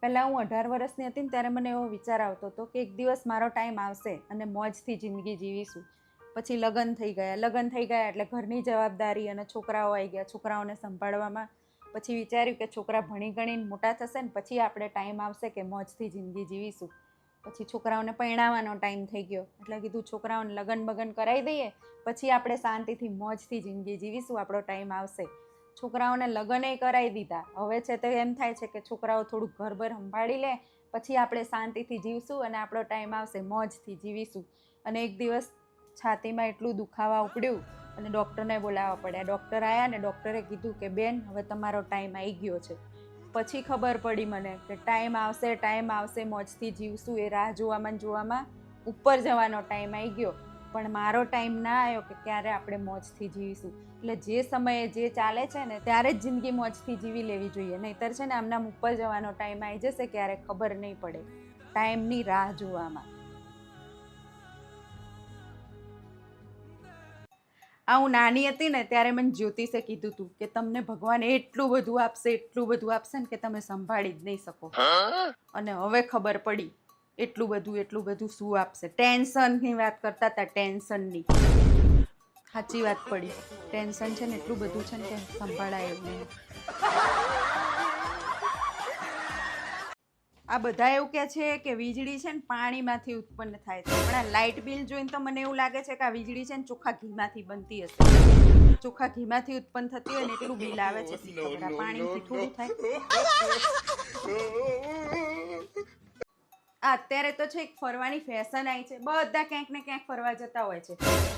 પહેલાં હું 18 વર્ષની હતી ને ત્યારે મને એવો વિચાર આવતો હતો કે એક દિવસ મારો ટાઈમ આવશે અને મોજથી જિંદગી જીવીશું. પછી લગ્ન થઈ ગયા એટલે ઘરની જવાબદારી અને છોકરાઓ આવી ગયા, છોકરાઓને સંભાળવામાં પછી વિચાર્યું કે છોકરા ભણી ગણીને મોટા થશે ને પછી આપણે ટાઈમ આવશે કે મોજથી જિંદગી જીવીશું. પછી છોકરાઓને પરણાવવાનો ટાઈમ થઈ ગયો એટલે કીધું છોકરાઓને લગ્ન બગન કરાવી દઈએ પછી આપણે શાંતિથી મોજથી જિંદગી જીવીશું, આપણો ટાઈમ આવશે. છોકરાઓને લગ્ન કરાવી દીધા. હવે છે તો એમ થાય છે કે છોકરાઓ થોડુંક ઘર સંભાળી લે પછી આપણે શાંતિથી જીવશું અને આપણો ટાઈમ આવશે મોજથી જીવીશું. અને એક દિવસ છાતીમાં એટલું દુખાવા ઉપડ્યું અને ડૉક્ટરને બોલાવવા પડ્યા. ડૉક્ટર આવ્યા ને ડૉક્ટરે કીધું કે બેન હવે તમારો ટાઈમ આવી ગયો છે. પછી ખબર પડી મને કે ટાઈમ આવશે મોજથી જીવશું એ રાહ જોવામાં ઉપર જવાનો ટાઈમ આવી ગયો, પણ મારો ટાઈમ ના આવ્યો કે ક્યારે આપણે મોજથી જીવીશું. એટલે જે સમયે જે ચાલે છે ને ત્યારે જ જિંદગી મોજથી જીવી લેવી જોઈએ, નહીંતર છે ને આમનામ ઉપર જવાનો ટાઈમ આવી જશે ક્યારે ખબર નહીં પડે ટાઈમની રાહ જોવામાં. હું નાની હતી ને ત્યારે મને જ્યોતિષે કીધું હતું કે તમને ભગવાન એટલું બધું આપશે ને કે તમે સંભાળી જ નહીં શકો. અને હવે ખબર પડી એટલું બધું શું આપશે. ટેન્શનની વાત કરતા હતા, ટેન્શનની. સાચી વાત પડી, ટેન્શન છે ને એટલું બધું છે ને કે સંભાળાય એવું નહીં. આ બધા એવું કહે છે કે વીજળી છે ને પાણીમાંથી ઉત્પન્ન થાય છે, પણ આ લાઇટ બિલ જોઈને તો મને એવું લાગે છે કે આ વીજળી છે ને ચોખ્ખા ઘીમાંથી બનતી હશે. ચોખ્ખા ઘીમાંથી ઉત્પન્ન થતી હોય ને એટલું બિલ આવે છે, પાણીથી થોડું થાય. અત્યારે તો છે એક ફરવાની ફેશન આવી છે, બધા ક્યાંક ને ક્યાંક ફરવા જતા હોય છે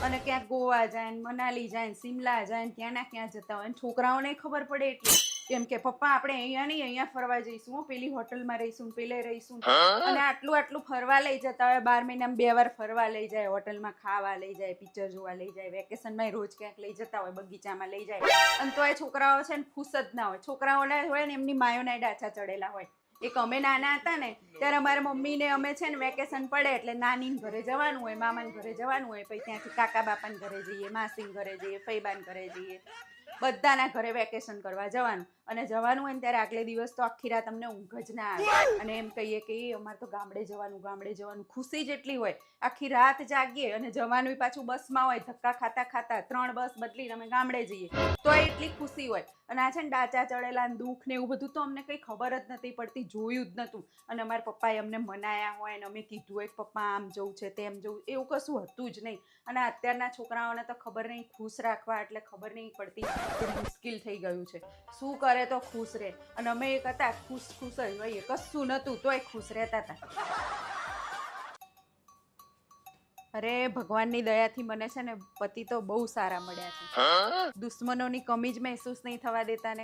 અને ક્યાંક ગોવા જાય ને મનાલી જાય ને સિમલા જાય ને ક્યાં ના ક્યાં જતા હોય. છોકરાઓને ખબર પડે એટલી કેમ કે પપ્પા આપણે અહીંયા નહીં અહીંયા ફરવા જઈશું, પેલી હોટલમાં રહીશું, પેલે રહીશું, અને આટલું ફરવા લઈ જતા હોય. 12 મહિનામાં 2 વાર ફરવા લઈ જાય, હોટલમાં ખાવા લઈ જાય, પિક્ચર જોવા લઈ જાય, વેકેશનમાં રોજ ક્યાંક લઈ જતા હોય, બગીચામાં લઈ જાય. અને તો એ છોકરાઓ છે ને ખુશ જ ના હોય. છોકરાઓને હોય ને એમની માયોના ડાચા ચડેલા હોય. એક અમે નાના હતા ને ત્યારે અમારા મમ્મીને અમે છે ને વેકેશન પડે એટલે નાનીને ઘરે જવાનું હોય, મામાને ઘરે જવાનું હોય, પછી ત્યાંથી કાકા બાપાને ઘરે જઈએ, માસીને ઘરે જઈએ, ફઈબાને ઘરે જઈએ, બધાના ઘરે વેકેશન કરવા જવાનું. અને જવાનું હોય ને ત્યારે આગલે દિવસ તો આખી રાત અમને ઊંઘ જ ના આવે અને એમ કહીએ કે અમારે તો ગામડે જવાનું. ખુશી જેટલી હોય, આખી રાત જાગીએ અને જવાનું પાછું બસમાં હોય, ધક્કા ખાતા 3 બસ બદલીને અમે ગામડે જઈએ તો એટલી ખુશી હોય. અને આ છે ને ડાચા ચડેલા દુઃખ ને એવું બધું તો અમને કંઈ ખબર જ નથી પડતી, જોયું જ નહોતું. અને અમારા પપ્પાએ અમને મનાયા હોય ને અમે કીધું હોય કે પપ્પા આમ જવું છે તેમ જવું, એવું કશું હતું જ નહીં. અને અત્યારના છોકરાઓને તો ખબર નહીં, ખુશ રાખવા એટલે ખબર નહીં પડતી કે મુશ્કેલ થઈ ગયું છે. શું કરે તો ખુશ રહે, અને અમે એક હતા ખુશ જ હોઈએ, કશું નહોતું તોય ખુશ રહેતા હતા. અરે ભગવાનની દયાથી મને છે ને પતિ તો બહુ સારા મળ્યા છે. દુશ્મનોની કમી જ મહેસૂસ નહીં થવા દેતા ને.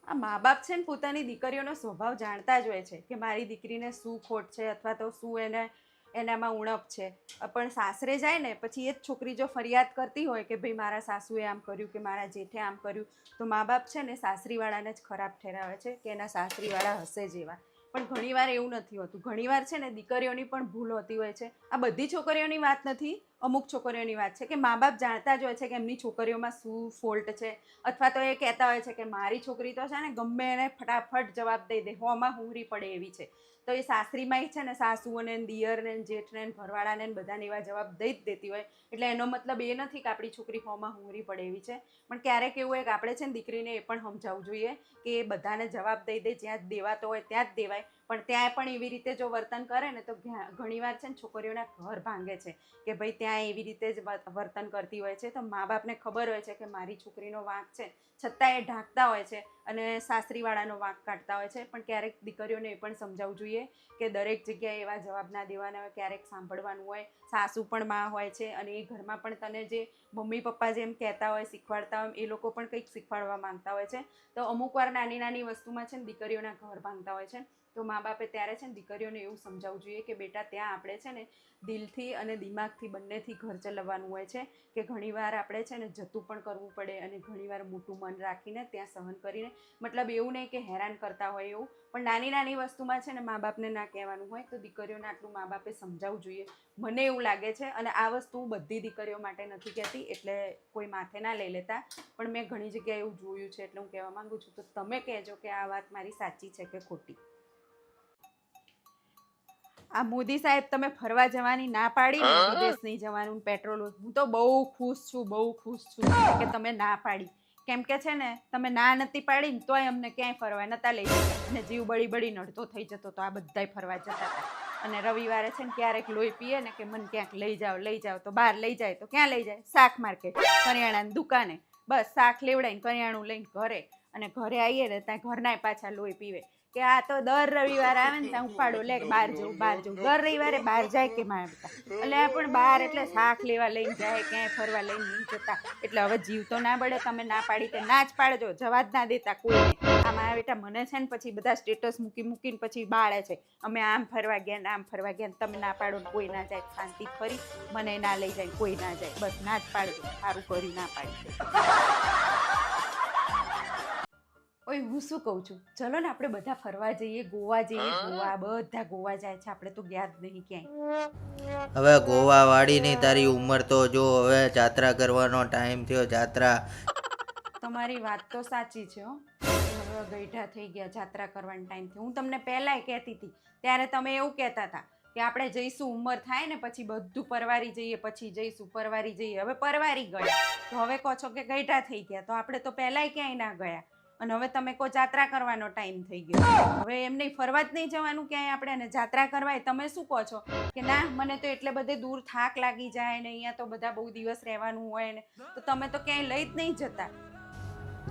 આ મા બાપ છે ને પોતાની દીકરીઓનો સ્વભાવ જાણતા જ હોય છે કે મારી દીકરીને શું ખોટ છે અથવા તો શું એનામાં ઉણપ છે. પણ સાસરે જાય ને પછી એ જ છોકરી જો ફરિયાદ કરતી હોય કે ભાઈ મારા સાસુએ આમ કર્યું કે મારા જેઠે આમ કર્યું, તો મા બાપ છે ને સાસરીવાળાને જ ખરાબ ઠેરાવે છે કે એના સાસરીવાળા હશે જ એવા. પણ ઘણીવાર એવું નથી હોતું. ઘણીવાર છે ને દીકરીઓની પણ ભૂલ હોતી હોય છે. આ બધી છોકરીઓની વાત નથી, અમુક છોકરીઓની વાત છે કે મા બાપ જાણતા જ હોય છે કે એમની છોકરીઓમાં શું ફોલ્ટ છે, અથવા તો એ કહેતા હોય છે કે મારી છોકરી તો છે ને ગમે એને ફટાફટ જવાબ દઈ દે, હોમાં હુંરી પડે એવી છે. તો એ સાસરીમાં છે ને સાસુઓને દિયરને જેઠને ઘરવાળાને બધાને એવા જવાબ દઈ જ દેતી હોય. એટલે એનો મતલબ એ નથી કે આપણી છોકરી હોમાં હુંરી પડે એવી છે. પણ ક્યારેક એવું હોય કે આપણે છે ને દીકરીને એ પણ સમજાવવું જોઈએ કે બધાને જવાબ દઈ દે, જ્યાં જ દેવાતો હોય ત્યાં જ દેવાય. પણ ત્યાં પણ એવી રીતે જો વર્તન કરે ને તો ઘણીવાર છે ને છોકરીઓના ઘર ભાંગે છે કે ભાઈ ત્યાં એવી રીતે જ વર્તન કરતી હોય છે. તો મા બાપને ખબર હોય છે કે મારી છોકરીનો વાંક છે, છતાં એ ઢાંકતા હોય છે અને સાસરીવાળાનો વાંક કાઢતા હોય છે. પણ ક્યારેક દીકરીઓને એ પણ સમજાવવું જોઈએ કે દરેક જગ્યાએ એવા જવાબ ના દેવાના હોય, ક્યારેક સાંભળવાનું હોય. સાસુ પણ માં હોય છે અને એ ઘરમાં પણ તને જે મમ્મી પપ્પા જેમ કહેતા હોય, શીખવાડતા હોય, એ લોકો પણ કંઈક શીખવાડવા માંગતા હોય છે. તો અમુક વાર નાની નાની વસ્તુમાં છે ને દીકરીઓના ઘર ભાંગતા હોય છે. તો મા બાપે ત્યારે છે ને દીકરીઓને એવું સમજાવવું જોઈએ કે બેટા ત્યાં આપણે છે ને દિલથી અને દિમાગથી બંનેથી ઘર ચલાવવાનું હોય છે કે ઘણીવાર આપણે છે ને જતું પણ કરવું પડે અને ઘણીવાર મોટું મન રાખીને ત્યાં સહન કરીને મતલબ એવું નહીં કે હેરાન કરતા હોય એવું પણ નાની નાની વસ્તુમાં છે ને મા બાપને ના કહેવાનું હોય તો દીકરીઓને આટલું મા બાપે સમજાવવું જોઈએ મને એવું લાગે છે અને આ વસ્તુ બધી દીકરીઓ માટે નથી કહેતી એટલે કોઈ માથે ના લઈ લેતા પણ મેં ઘણી જગ્યાએ એવું જોયું છે એટલે હું કહેવા માંગુ છું તો તમે કહેજો કે આ વાત મારી સાચી છે કે ખોટી. આ મોદી સાહેબ તમે ફરવા જવાની ના પાડી ને વિદેશ નહીં જવાનું પેટ્રોલ હું તો બહુ ખુશ છું કે તમે ના પાડી કેમ કે છે ને તમે ના નથી પાડી ને તોય અમને ક્યાંય ફરવા નતા લઈ જતા અને જીવ બળી નડતો થઈ જતો તો આ બધાય ફરવા જતા હતા અને રવિવારે છે ને ક્યારેક લોહી પીએ ને કે મને ક્યાંક લઈ જાઓ તો બહાર લઈ જાય તો ક્યાં લઈ જાય શાક માર્કેટ કરિયાણાની દુકાને બસ શાક લેવડાવીને કરિયાણું લઈને ઘરે અને ઘરે આવીએ ને ત્યાં ઘરના પાછા લોહી પીવે કે આ તો દર રવિવારે આવે ને ત્યાં ઉપાડો લે બહાર જવું દર રવિવારે બહાર જાય કે મારા બધા એટલે આ પણ બહાર એટલે શાક લેવા લઈને જાય ક્યાંય ફરવા લઈને નહીં જતા એટલે હવે જીવ તો ના બળે તમે ના પાડી તે ના જ પાડજો જવા જ ના દેતા કોઈને આ મારા બેટા મને છે ને પછી બધા સ્ટેટસ મૂકીને પછી બાળે છે અમે આમ ફરવા ગયા તમે ના પાડો ને કોઈ ના જાય શાંતિ ફરી મને ના લઈ જાય કોઈ ના જાય બસ ના જ પાડજો સારું કર્યું ના પાડી. ઓય હું શું કહું છું ચલો ને આપણે બધા ફરવા જઈએ ગોવા બધા ગોવા જાય છે આપણે તો ગયા જ નહીં ક્યાંય. હવે ગોવા વાળીની તારી ઉંમર તો જો હવે જાત્રા કરવાનો ટાઈમ થયો જાત્રા. તમારી વાત તો સાચી છે હો હવે ગઈઢા થઈ ગયા જાત્રા કરવાનો ટાઈમ થયો હું તમને પહેલાંય કહેતી હતી ત્યારે તમે એવું કહેતા હતા કે આપણે જઈશું ઉંમર થાય ને પછી બધું પરવારી જઈએ પછી જઈશું પરવારી જઈએ હવે પરવારી ગયા તો હવે કહો છો કે ગઈઢા થઈ ગયા તો આપણે તો પહેલાંય ક્યાંય ના ગયા અને હવે તમે કહો જાત્રા કરવાનો ટાઈમ થઈ ગયો હવે એમ નહીં ફરવા જ નહીં જવાનું ક્યાંય આપણે અને જાત્રા કરવાય તમે શું કહો છો કે ના મને તો એટલે બધે દૂર થાક લાગી જાય ને અહીંયા તો બધા બહુ દિવસ રહેવાનું હોય ને તો તમે તો ક્યાંય લઈ જ નહીં જતા.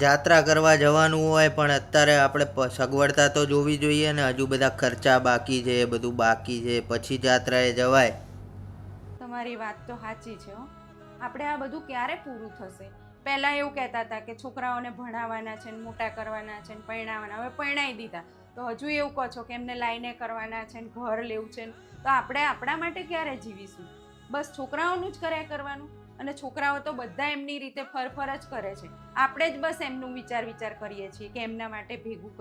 જાત્રા કરવા જવાનું હોય પણ અત્યારે આપણે સગવડતા તો જોવી જોઈએ ને હજુ બધા ખર્ચા બાકી છે બધું બાકી છે પછી જાત્રાએ જવાય. તમારી વાત તો સાચી છે હો આપણે આ બધું ક્યારે પૂરું થશે પહેલાં એવું કહેતા હતા કે છોકરાઓને ભણાવવાના છે ને મોટા કરવાના છે ને પરણાવવાના હવે પરણાવી દીધા તો હજુ એવું કહો છો કે એમને લાઈને કરવાના છે ને ઘર લેવું છે ને તો આપણે આપણા માટે ક્યારે જીવીશું બસ છોકરાઓનું જ કર્યા કરવાનું અને છોકરાઓ તો બધા એમની રીતે ફરફર જ કરે છે આપણે જ બસ એમનું વિચાર કરીએ છીએ કે એમના માટે ભેગું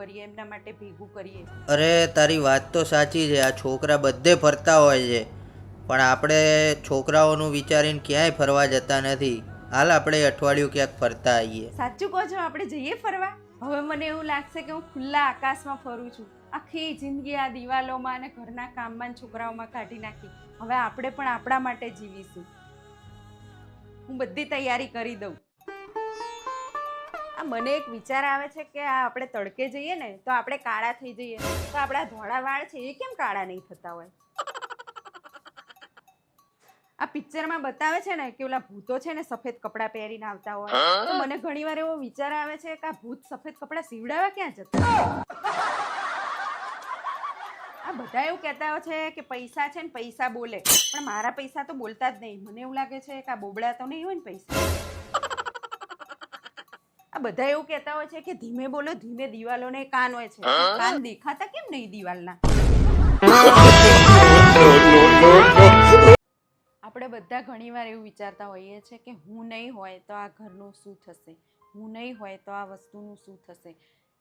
કરીએ. અરે તારી વાત તો સાચી છે આ છોકરા બધે ફરતા હોય છે પણ આપણે છોકરાઓનું વિચારીને ક્યાંય ફરવા જતા નથી. હાલ આપણે અઠવાડિયું ક્યાંક ફરતા આવીએ. સાચું કહો છો આપણે જઈએ ફરવા હવે મને એવું લાગશે કે હું ખુલ્લા આકાશમાં ફરું છું આખી જિંદગી આ દિવાલોમાં અને ઘરના કામમાં છોકરાઓમાં કાઢી નાખી હવે આપણે પણ આપણા માટે જીવીશું. હું બધી તૈયારી કરી દઉં. આ મને એક વિચાર આવે છે કે આ આપણે તડકે જઈએ ને તો આપણે કાળા થઈ જઈએ તો આપણા ધોળા વાળ છે એ કેમ કાળા નહીં થતા હોય. આ પિક્ચરમાં બતાવે છે ને કે ઓલા ભૂતો છે ને સફેદ કપડાં પહેરીને આવતા હોય તો મને ઘણીવાર એવો વિચાર આવે છે કે આ ભૂત સફેદ કપડાં સીવડાવવા ક્યાં જતા આ બધા એવું કહેતા હોય છે કે પૈસા છે ને પૈસા બોલે પણ મારા પૈસા તો બોલતા જ નહીં મને એવું લાગે છે કે આ બોબડા તો નહીં હોય ને પૈસા આ બધા એવું કહેતા હોય છે કે ધીમે બોલો ધીમે દિવાલોને કાન હોય છે કાન દેખાતા કેમ નહીં દિવાલના. આપણે બધા ઘણીવાર એવું વિચારતા હોઈએ છીએ કે હું નહીં હોય તો આ ઘરનું શું થશે હું નહીં હોય તો આ વસ્તુનું શું થશે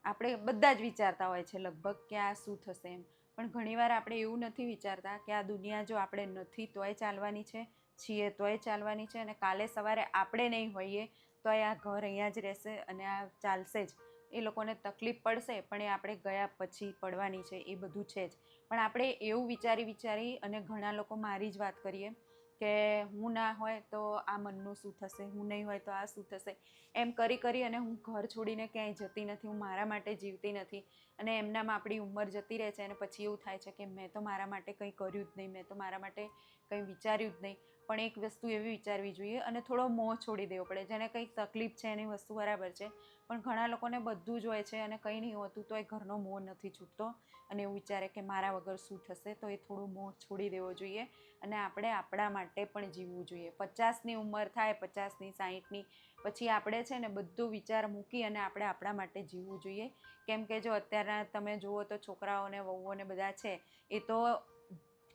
આપણે બધા જ વિચારતા હોય છે લગભગ કે આ શું થશે એમ પણ ઘણીવાર આપણે એવું નથી વિચારતા કે આ દુનિયા જો આપણે નથી તોય ચાલવાની છે છીએ તોય ચાલવાની છે અને કાલે સવારે આપણે નહીં હોઈએ તોય આ ઘર અહીંયા જ રહેશે અને આ ચાલશે જ. એ લોકોને તકલીફ પડશે પણ એ આપણે ગયા પછી પડવાની છે એ બધું છે જ પણ આપણે એવું વિચારી અને ઘણા લોકો મારી જ વાત કરીએ કે હું ના હોય તો આ મનનું શું થશે હું નહીં હોય તો આ શું થશે એમ કરી અને હું ઘર છોડીને ક્યાંય જતી નથી હું મારા માટે જીવતી નથી અને એમનામાં આપણી ઉંમર જતી રહે છે અને પછી એવું થાય છે કે મેં તો મારા માટે કંઈ કર્યું જ નહીં મેં તો મારા માટે કંઈ વિચાર્યું જ નહીં પણ એક વસ્તુ એવી વિચારવી જોઈએ અને થોડો મોહ છોડી દેવો પડે જેને કંઈક તકલીફ છે એની વસ્તુ બરાબર છે પણ ઘણા લોકોને બધું જ હોય છે અને કંઈ નહીં હોતું તો એ ઘરનો મોહ નથી છૂટતો અને એવું વિચારે કે મારા વગર શું થશે તો એ થોડું મોહ છોડી દેવો જોઈએ અને આપણે આપણા માટે પણ જીવવું જોઈએ. 50ની ઉંમર થાય 50ની 60ની પછી આપણે છે ને બધું વિચાર મૂકી અને આપણે આપણા માટે જીવવું જોઈએ. કેમ કે જો અત્યારના તમે જુઓ તો છોકરાઓને વહુઓને બધા છે એ તો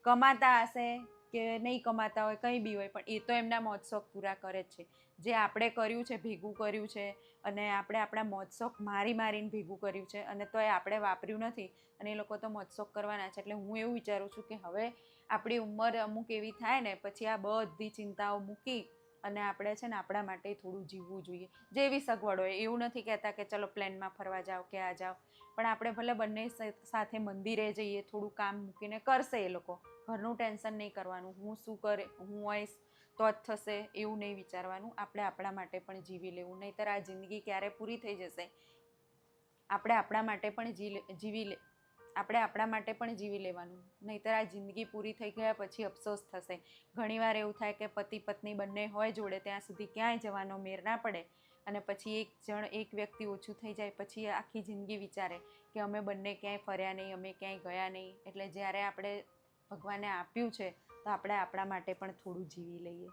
કમાતા હશે કે નહીં કમાતા હોય કંઈ બી હોય, પણ એ તો એમના મોજ શોખ પૂરા કરે જ છે. જે આપણે કર્યું છે, ભેગું કર્યું છે, અને આપણે આપણા મોજ શોખ મારીને ભેગું કર્યું છે, અને તો એ આપણે વાપર્યું નથી, અને એ લોકો તો મોજ શોખ કરવાના છે. એટલે હું એવું વિચારું છું કે હવે આપણી ઉંમર અમુક એવી થાય ને પછી આ બધી ચિંતાઓ મૂકી અને આપણે છે ને આપણા માટે થોડું જીવવું જોઈએ. જેવી સગવડ હોય, એવું નથી કહેતા કે ચલો પ્લેનમાં ફરવા જાઓ કે આ જાઓ, પણ આપણે ભલે બંને સાથે મંદિરે જઈએ, થોડું કામ મૂકીને કરશે એ લોકો. ઘરનું ટેન્શન નહીં કરવાનું, હું શું કરે, હું હોઈશ તો જ થશે એવું નહીં વિચારવાનું. આપણે આપણા માટે પણ જીવી લેવું, નહીંતર આ જિંદગી ક્યારે પૂરી થઈ જશે. આપણે આપણા માટે પણ જીવી લેવાનું, નહીંતર આ જિંદગી પૂરી થઈ ગયા પછી અફસોસ થશે. ઘણીવાર એવું થાય કે પતિ પત્ની બંને હોય જોડે ત્યાં સુધી ક્યાંય જવાનો મેર ના પડે, અને પછી એક વ્યક્તિ ઓછું થઈ જાય પછી આખી જિંદગી વિચારે કે અમે બંને ક્યાંય ફર્યા નહીં, અમે ક્યાંય ગયા નહીં. એટલે જ્યારે આપણે ભગવાને આપ્યું છે તો આપણે આપણા માટે પણ થોડું જીવી લઈએ.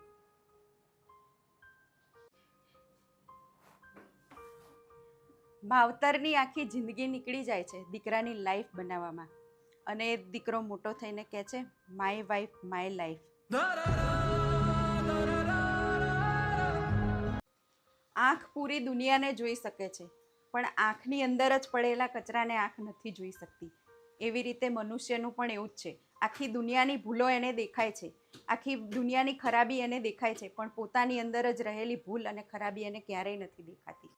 માવતરની આખી જિંદગી નીકળી જાય છે દીકરાની લાઈફ બનાવવામાં, અને એ દીકરો મોટો થઈને કહે છે માય વાઈફ માય લાઈફ. આંખ પૂરી દુનિયાને જોઈ શકે છે, પણ આંખની અંદર જ પડેલા કચરાને આંખ નથી જોઈ શકતી. એવી રીતે મનુષ્યનું પણ એવું જ છે. આખી દુનિયાની ભૂલો એને દેખાય છે, આખી દુનિયાની ખરાબી એને દેખાય છે, પણ પોતાની અંદર જ રહેલી ભૂલ અને ખરાબી એને ક્યારેય નથી દેખાતી.